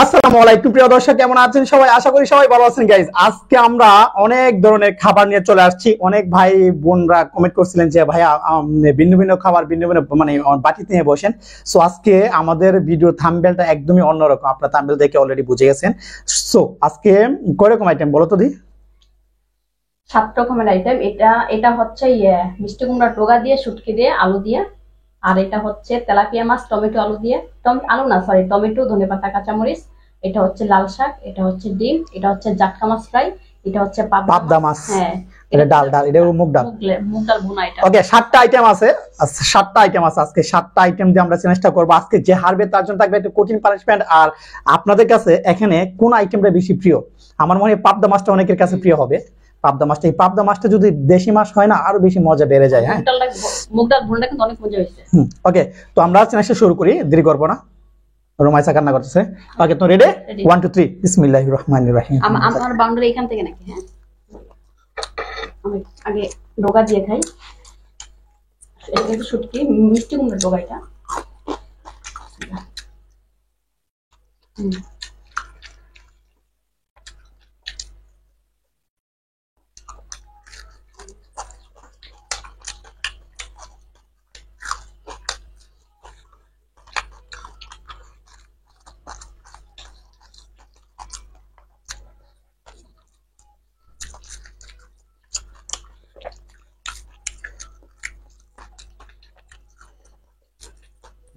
আসসালামু আলাইকুম প্রিয় দর্শক, কেমন আছেন সবাই? আশা করি সবাই ভালো আছেন গাইজ। আজকে আমরা অনেক ধরনের খাবার নিয়ে চলে আসছি। অনেক ভাই বোনরা কমেন্ট করছিলেন যে ভাইয়া ভিন্ন ভিন্ন খাবার ভিন্ন ভিন্ন মানে বাটিতে নিয়ে বসেন। সো আজকে আমাদের ভিডিও থাম্বনেলটা একদমই অন্যরকম, আপনারা থাম্বনেল দেখে অলরেডি বুঝে গেছেন। সো আজকে কয় রকম আইটেম বলো তো দি? 7 রকমের আইটেম। এটা এটা হচ্ছে মিষ্টি কুমড়া ডোগা দিয়ে, শুটকি দিয়ে, আলু দিয়ে। আর এটা হচ্ছে তেলাপিয়া মাছ টমেটো আলু দিয়ে, আলু না সরি টমেটো ধনেপাতা কাঁচামরিচ। এটা হচ্ছে লাল শাক, এটা হচ্ছে ডিম, এটা হচ্ছে জাটকা মাছ ফ্রাই, এটা হচ্ছে পাবদা মাছ। হ্যাঁ, এটা ডাল ডাল, এটা মুগ ডাল। মুগ ডাল ভুনা। এটা ওকে, 7টা আইটেম আছে। 7টা আইটেম আছে। আজকে 7টা আইটেম দিয়ে আমরা চেষ্টা করবো। আজকে যে হারবে তার জন্য থাকবে একটা কঠিন পানিশমেন্ট। আর আপনাদের কাছে এখানে কোন আইটেমটা বেশি প্রিয়? আমার মনে হয় পাবদা মাছটা অনেকের কাছে প্রিয় হবে। পাবদা মাছটা যদি দেশি মাছ হয় না, আরো বেশি মজা বেড়ে যায়। হ্যাঁ, মুগ ডাল ভুনাটা কিন্তু অনেক মজা হয়েছে। ওকে, তো আমরা চেষ্টা শুরু করি, দেরি করবো না। রোমাইসা কান্না করতেছে। ওকে, তো রেডি? 1 2 3 বিসমিল্লাহির রহমানির রহিম। আমার বাউন্ডারি এখান থেকে নাকি? হ্যাঁ, আমি আগে ডোগা দিয়ে খাই। এটা কিন্তু শুটকি, মিষ্টি কুমড়া ডোগা এটা।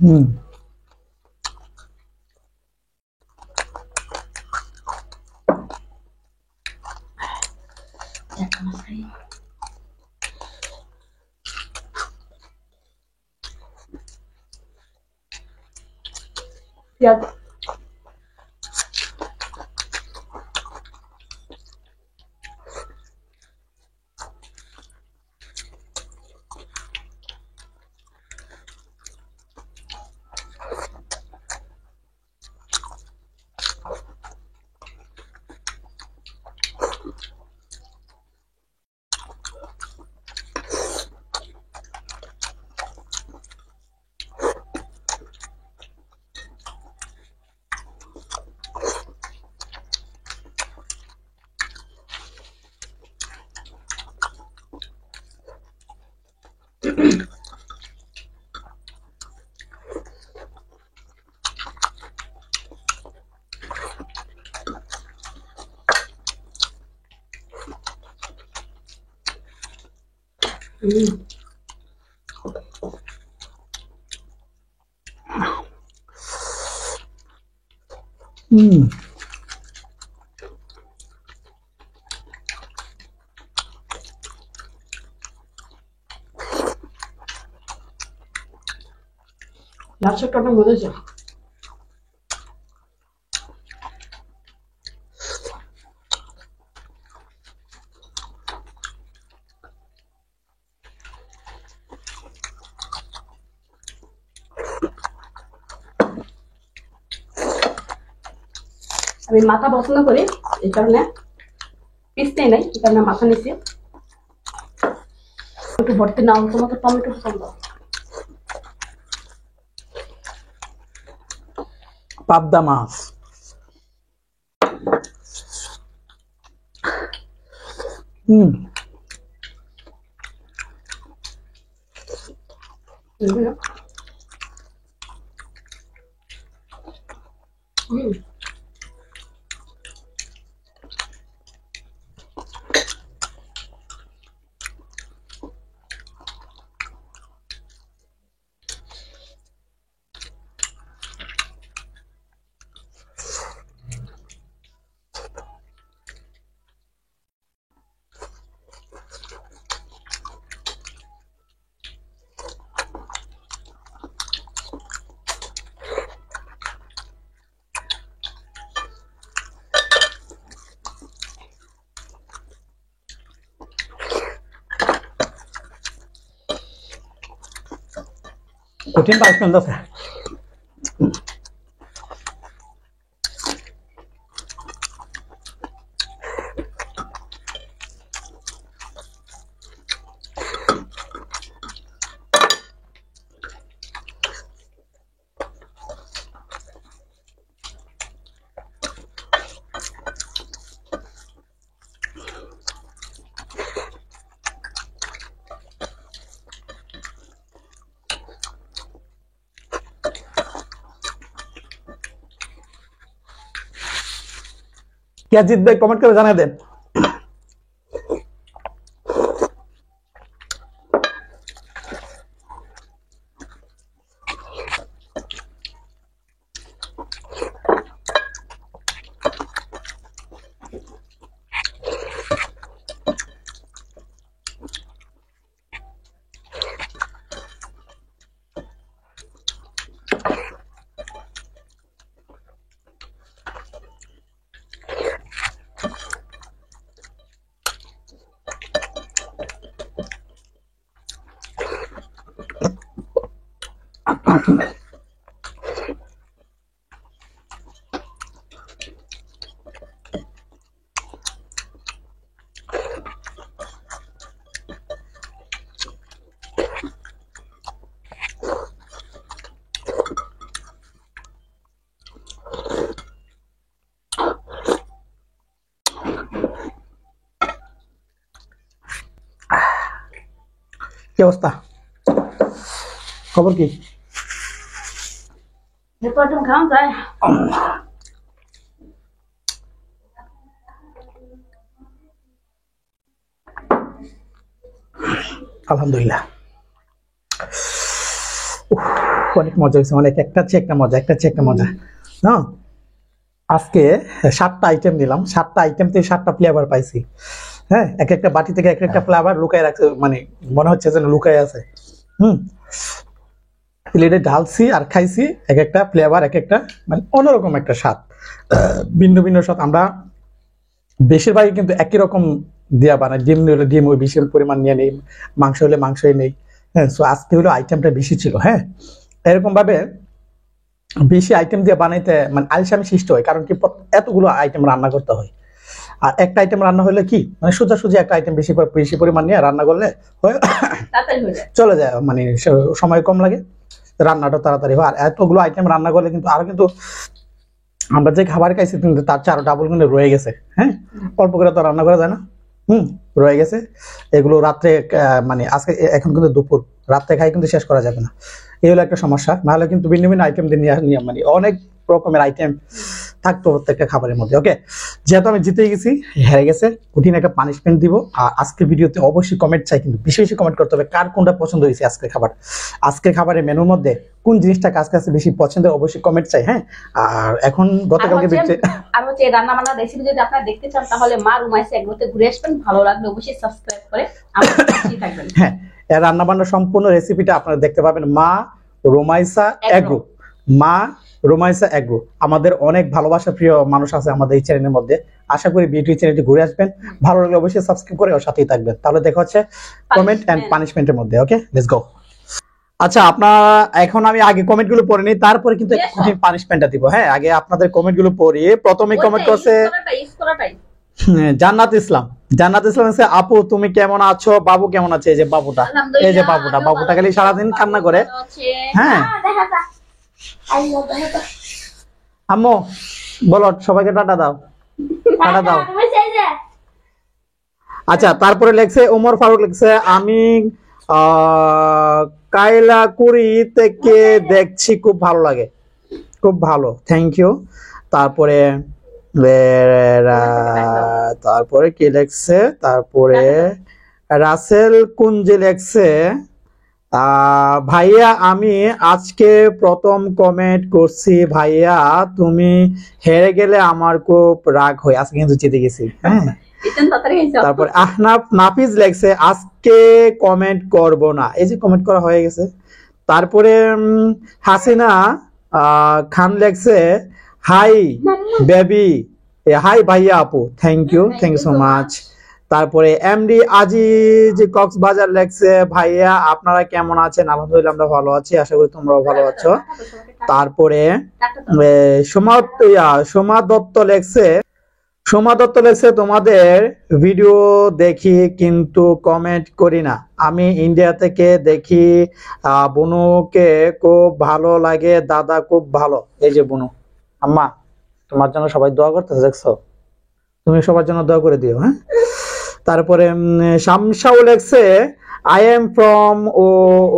হুম, পেঁয়াজ হুম। লাল শাকটা অনেক মজা হয়েছে। আমি মাথা পছন্দ করি, এই কারণে পিস নেই নাই, এই কারণে মাথা নিচ্ছি। একটু ভর্তি নাও, তোমাকে টমেটো পছন্দ। পাবদা মাছ। হুম, কঠিন পানিশমেন্ট আছে। কে জিতবে কমেন্ট করে জানিয়ে দেন। কি অবস্থা, খবর কি? এরপর তুমি খাওয়া যায়। আলহামদুলিল্লাহ, উফ, অনেক মজা হয়েছে, অনেক একটা চেয়ে একটা মজা, একটা চেয়ে একটা মজা। না আজকে 7টা আইটেম দিলাম, 7টা আইটেম থেকে 7টা ফ্লেভার পাইছি। হ্যাঁ, এক একটা বাটি থেকে এক একটা ফ্লেভার লুকায় রাখছে, মানে মনে হচ্ছে যেন লুকায় আছে। প্লেটে ঢালছি আর খাইছি, এক একটা ফ্লেভার, এক একটা মানে অন্যরকম একটা স্বাদ, ভিন্ন ভিন্ন স্বাদ। আমরা বেশিরভাগই কিন্তু একই রকম দিয়া বানাই, ডিম হলে ডিম ওই বেশি পরিমাণ নিয়ে নেই, মাংস হলে মাংসই নেই। হ্যাঁ, সো আজকে হলো আইটেমটা বেশি ছিল। হ্যাঁ, এরকম ভাবে বেশি আইটেম দিয়ে বানাইতে মানে আলসামি সৃষ্টি হয়, কারণ কি এতগুলো আইটেম রান্না করতে হয়। আর একটা আইটেম রান্না হলে কি মানে সোজাসুজি একটা আইটেম বেশি পরিমাণ নিয়ে রান্না করলে তাড়াতাড়ি হয়ে যায়। চলে যায়, মানে সময় কম লাগে, রান্নাটা তাড়াতাড়ি হয়। আর এতগুলো আইটেম রান্না করলে কিন্তু আরো কিন্তু আমরা যে খাবার খাইছি কিন্তু তার চেয়ে আরো ডাবল কিন্তু রয়ে গেছে। হ্যাঁ, অল্প করে তো রান্না করা যায় না, রয়ে গেছে। এগুলো রাত্রে মানে আজকে এখন কিন্তু দুপুর, রাত্রে খাই কিন্তু শেষ করা যাবে না, এই হলো একটা সমস্যা। নাহলে কিন্তু ভিন্ন ভিন্ন আইটেম দিয়ে নিয়ে মানে অনেক রকমের আইটেম থাকতো প্রত্যেকটা খাবারের মধ্যে। ওকে, যেহেতু আমি জিতে গেছি, হেরে গেছে, কঠিন একটা পানিশমেন্ট দিব। আর আজকের ভিডিওতে অবশ্যই কমেন্ট চাই, কিন্তু বেশি বেশি কমেন্ট করতে হবে কার কোনটা পছন্দ হয়েছে আজকের খাবার, আজকের খাবারের মেনুর মধ্যে কোন জিনিসটা কাছ কাছে বেশি পছন্দের, অবশ্যই কমেন্ট চাই। হ্যাঁ, আর এখন গতকালকে আর হচ্ছে রান্না বান্না রেসিপি যদি আপনারা দেখতে চান তাহলে মা রুমাইসা এগুলোতে ঘুরে আসবেন। ভালো লাগলে অবশ্যই সাবস্ক্রাইব করে আমার পাশেই থাকবেন। হ্যাঁ, এর রান্না বান্নার সম্পূর্ণ রেসিপিটা আপনারা দেখতে পাবেন মা রুমাইসা এগ্রো, মা রুমাইসা এগ্রো। আমাদের অনেক ভালোবাসা প্রিয় মানুষ আছে আমাদের এই চ্যানেলের মধ্যে, আশা করি বিউটি চ্যানেলটি ঘুরে আসবেন। ভালো লাগলে অবশ্যই সাবস্ক্রাইব করে ওর সাথেই থাকবেন। তাহলে দেখা হচ্ছে কমেন্ট এন্ড পানিশমেন্টের মধ্যে। ওকে, লেটস গো। আচ্ছা, আপনারা এখন আমি আগে কমেন্ট গুলো পড়ে নিই, তারপরে কিন্তু কঠিন পানিশমেন্টটা দিব। হ্যাঁ, আগে আপনাদের কমেন্ট গুলো পড়ি। প্রথমে কমেন্ট করছে জান্নাত ইসলাম। জান্নাত ইসলাম এসে, আপু তুমি কেমন আছো, বাবু কেমন আছে? এই যে বাবুটা, এই যে বাবুটা, বাবুটা খালি সারাদিন কান্না করে। হ্যাঁ, আম্মু বলো সবাইকে টাটা দাও, টাটা দাও। আচ্ছা, তারপরে লেখছে ওমর ফারুক, লেখছে আমি কাইলাকুড়ি থেকে দেখছি, খুব ভালো লাগে, খুব ভালো, থ্যাংক ইউ। তারপরে তারপরে কি লেখছে, তারপরে রাসেল কুঞ্জি লেখছে, ভাইয়া আমি আজকে প্রথম কমেন্ট করছি, ভাইয়া তুমি হেরে গেলে আমার খুব রাগ হয়, আজকে কিন্তু জিতে গেছি। হ্যাঁ, তারপরে আহনাফ নাফিজ লেখছে আজকে কমেন্ট করব না, এই যে কমেন্ট করা হয়ে গেছে। তারপরে হাসিনা খান লেখছে হাই বেবি, হাই ভাইয়া আপু, থ্যাংক ইউ সো মাচ। তারপরে এমডি আজিজ কক্সবাজার লেখছে ভাইয়া আপনারা কেমন আছেন? আলহামদুলিল্লাহ আমরা ভালো আছি, আশা করি তোমরাও ভালো আছো। তারপরে সোমা দত্ত লেখছে, সোমা দত্ত লেখছে তোমাদের ভিডিও দেখি কিন্তু কমেন্ট করি না, আমি ইন্ডিয়া থেকে দেখি, বুনুকে খুব ভালো লাগে, দাদা খুব ভালো। এই যে বুনু, আম্মা তোমার জন্য সবাই দোয়া করতেছে, দেখছো, তুমি সবার জন্য দোয়া করে দিও। হ্যাঁ, তারপরে শামসাও লেখছে I am from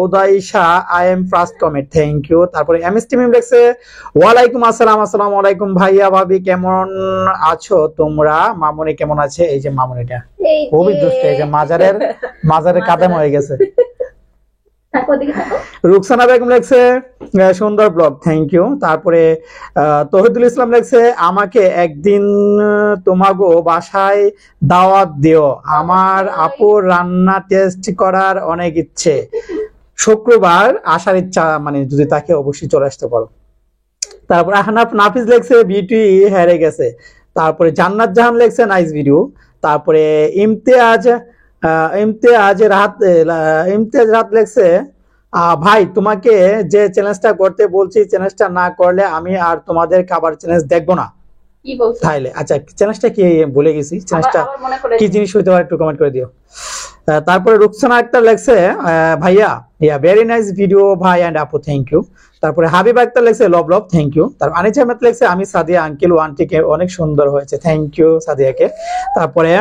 Odisha, I am first comment, thank you. তারপরে এমএস টিম লেখছে ওয়ালাইকুম আসসালাম, আসসালামু আলাইকুম ভাইয়া ভাবি কেমন আছো তোমরা? মামুনি কেমন আছে? এই যে মামুনিটা খুবই দুষ্ট, এই যে মাজারের কাদাম হয়ে গেছে। রুকসানা বেগম লেখছে সুন্দর ব্লগ, থ্যাংক ইউ। তারপরে তহিদুল ইসলাম লেখছে আমাকে একদিন তোমাগো বাসায় দাওয়াত দিও, আমার আপুর রান্না টেস্ট করার অনেক ইচ্ছে, শুক্রবার আসার ইচ্ছা, মানে যদি তাকে অবশ্যই চলে আসতে পারো। তারপর আহনাফ নাফিজ লেখছে বিউটি হেরে গেছে। তারপরে জান্নাত জাহান লেখছে নাইস ভিডিও। তারপরে ইমতিয়াজ রাত লেখছে ভাই তোমাকে যে চ্যালেঞ্জটা করতে বলছি চ্যালেঞ্জটা না করলে আমি আর তোমাদের খাবার চ্যালেঞ্জ দেখবো না। কি বলছো? তাইলে আচ্ছা চ্যালেঞ্জটা কি ভুলে গেছি, চ্যালেঞ্জটা আবার মনে করে কি জিনিস হইতে পারে একটু কমেন্ট করে দিও। তারপরে রুকসানা আক্তার লেখছে ভাইয়া ভেরি নাইস ভিডিও ভাই এন্ড আপু, থ্যাংক ইউ। তারপরে হাবিব আক্তার লেখছে লভ লভ, থ্যাংক ইউ। তারপর আনিস আহমেদ লেখছে আমি সাদিয়া আঙ্কেল ও আন্টিকে অনেক সুন্দর হয়েছে, থ্যাংক ইউ সাদিয়াকে। তারপরে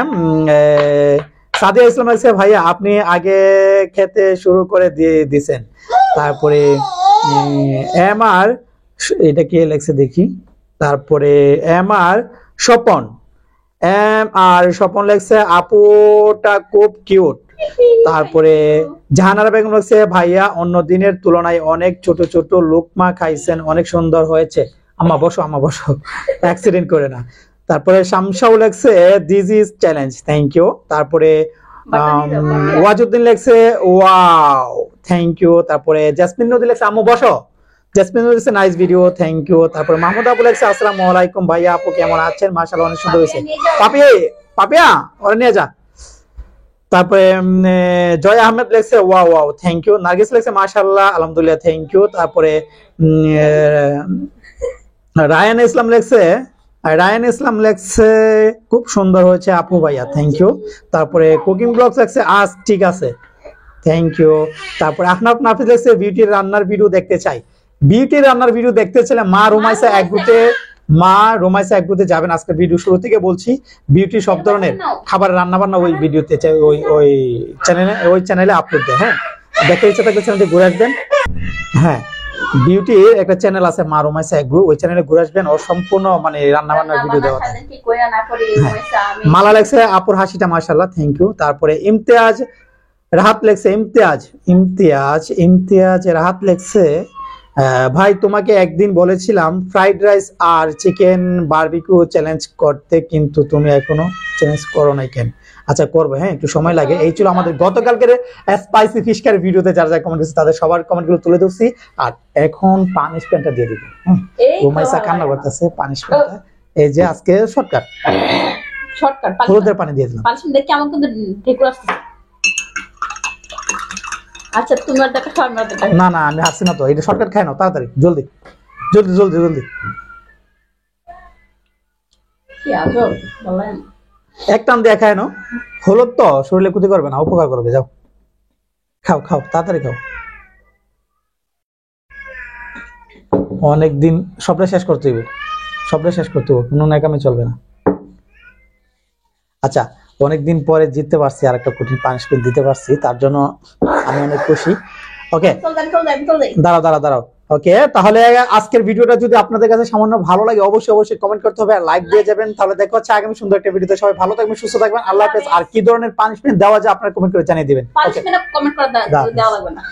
সাদিয়া ইসলাম লেখছে ভাইয়া আপনি আগে খেতে শুরু করে দিয়েছেন। তারপরে এমআর, এটা কি লেখছে দেখি। তারপরে এমআর স্বপন লেখছে আপুটা খুব কিউট। তারপরে জাহানারা বেগম লেখছে ভাইয়া অন্য দিনের তুলনায় অনেক ছোট ছোট লুকমা খাইছেন, অনেক সুন্দর হয়েছে। আম্মা বসো অ্যাক্সিডেন্ট করে না। তারপরে শামসাউ লেখছে this is challenge, thank you. তারপরে ওয়াজুদ্দিন লেখছে ওয়াও, থ্যাংক ইউ। তারপরে জাসমিন নদী লেখছে আম্মু বসো, জাসমিন নদী লেখছে নাইস ভিডিও, থ্যাংক ইউ। তারপরে মাহমুদ আবু লেখছে আসসালামু আলাইকুম ভাইয়া আপু কেমন আছেন? মাশাআল্লাহ অনেক সুন্দর হয়েছে। পাপিয়া ওরে নিয়ে যা। তারপরে জয় আহমেদ লেখছে ওয়াও, থ্যাংক ইউ। নার্গিস লেখছে মাশাআল্লাহ আলহামদুলিল্লাহ, থ্যাংক ইউ। তারপরে রায়ান ইসলাম লেখছে খুব সুন্দর হয়েছে আপু ভাইয়া, থ্যাংক ইউ। তারপরে কুকিং ব্লগস লেখছে আজ ঠিক আছে, থ্যাংক ইউ। তারপরে আহনাফ নাফিজ লেখছে বিউটির রান্নার ভিডিও দেখতে চাই। বিউটির রান্নার ভিডিও দেখতে চাইলে মা রোমাইসা এক গ্রুপে যাবেন। আজকে ভিডিও শুরু থেকে বলছি বিউটি সব ধরনের খাবার রান্না বান্না ওই ভিডিওতে ওই চ্যানেলে আপলোড দেয়। হ্যাঁ, দেখতে ইচ্ছা থাকলে চ্যানেলটি ঘুরে আসবেন। হ্যাঁ, বিউটির একটা চ্যানেল আছে মা রোমাইসা এক গ্রুপ, ওই চ্যানেলে ঘুরে আসবেন। ওর সম্পূর্ণ মানে রান্না বান্নার ভিডিও দেওয়া থাকে। মালা লেখছে আপুর হাসিটা মাশাআল্লাহ, থ্যাংক ইউ। তারপরে ইমতিয়াজ রাহাত লেখছে ইমতিয়াজ রাহাত লেখছে ভাই তোমাকে একদিন বলেছিলাম ফ্রাইড রাইস আর চিকেন বারবিকিউ চ্যালেঞ্জ করতে, কিন্তু তুমি এখনো চ্যালেঞ্জ করো নাই কেন? আচ্ছা করবো, হ্যাঁ একটু সময় লাগে। এই ছিল আমাদের গতকালকের স্পাইসি ফিশ কারি ভিডিওতে যারা কমেন্ট করেছে তাদের সবার কমেন্ট গুলো তুলে ধরছি। আর এখন পানিশমেন্টটা দিয়ে দিব। রোমাইসা কান্না করতেছে, পানিশমেন্টটা এই যে আজকে শর্টকাট হলুদের পানি দিয়ে দিলাম। পানিশমেন্ট দেখে আমার কিন্তু ঢেকুর আসছে। আচ্ছা তুমি আর দেখা খাও, আমরা দেখা না আমি হাসছি না তো, এটা শর্টকাট খাই না, তাড়াতাড়ি জলদি। কি আজব বলেন, এক টান দিয়ে খায় না, হলুদ তো শরীরে ক্ষতি করবে না, উপকার করবে। যাও খাও তাড়াতাড়ি খাও। অনেকদিন সবটা শেষ করতে হবে, কোনো নাকামে চলবে না। আচ্ছা অনেকদিন পরে জিততে পারছি, আর একটা কঠিন পানিশমেন্ট দিতে পারছি, তার জন্য আমি অনেক খুশি। ওকে দাঁড়াও। ওকে, তাহলে আজকের ভিডিওটা যদি আপনাদের কাছে সামান্য ভালো লাগে অবশ্যই কমেন্ট করতে হবে, লাইক দিয়ে যাবেন। তাহলে দেখা হচ্ছে আগামী সুন্দর একটা ভিডিওতে। সবাই ভালো থাকবেন, সুস্থ থাকবেন, আল্লাহ হাফেজ। আর কি ধরনের পানিশমেন্ট দেওয়া যায় আপনারা কমেন্ট করে জানিয়ে দিবেন। পানিশমেন্ট কমেন্ট করে দেওয়া লাগবে না।